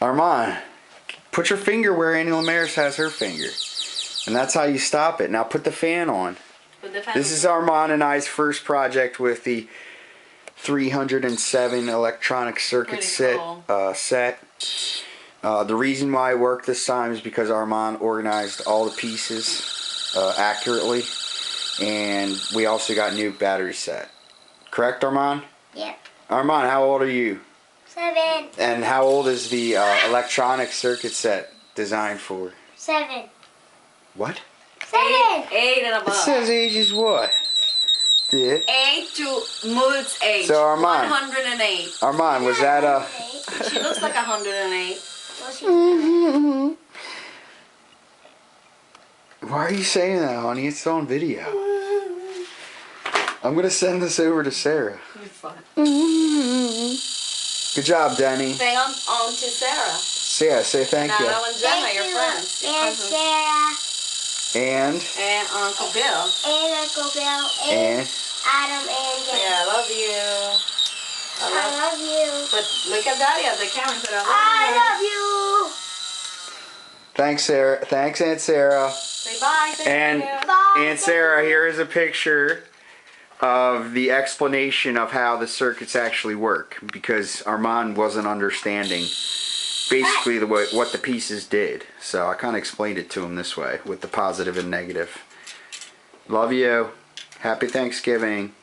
Arman, put your finger where Annie Lamaris has her finger. And that's how you stop it. Now put the fan on. This is Arman and I's first project with the 307 electronic circuit set. The reason why it worked this time is because Arman organized all the pieces accurately. And we also got new battery set. Correct, Arman? Yep. Arman, how old are you? 7. And how old is the electronic circuit set designed for? 7. What? 7. 8 and above. It says age is what? 8 to Mood's age. So Arman. 108. Arman, was that a... She looks like 108. Why are you saying that, honey? It's on video. I'm going to send this over to Sarah. You're fine. Good job, Dunney. Say on to Sarah. Sarah, say thank you. Nana and Gemma, your friends. And Sarah. And Uncle Bill. And Uncle Bill. And Adam and Jenny. Yeah, I love you. I love you. But look at Daddy at the camera and say, I love you. thanks, Sarah. Thanks, Aunt Sarah. Say bye. Thank And you. Bye. Aunt Sarah, here is a picture of the explanation of how the circuits actually work, because Armand wasn't understanding basically what the pieces did. So I kind of explained it to him this way with the positive and negative. Love you. Happy Thanksgiving.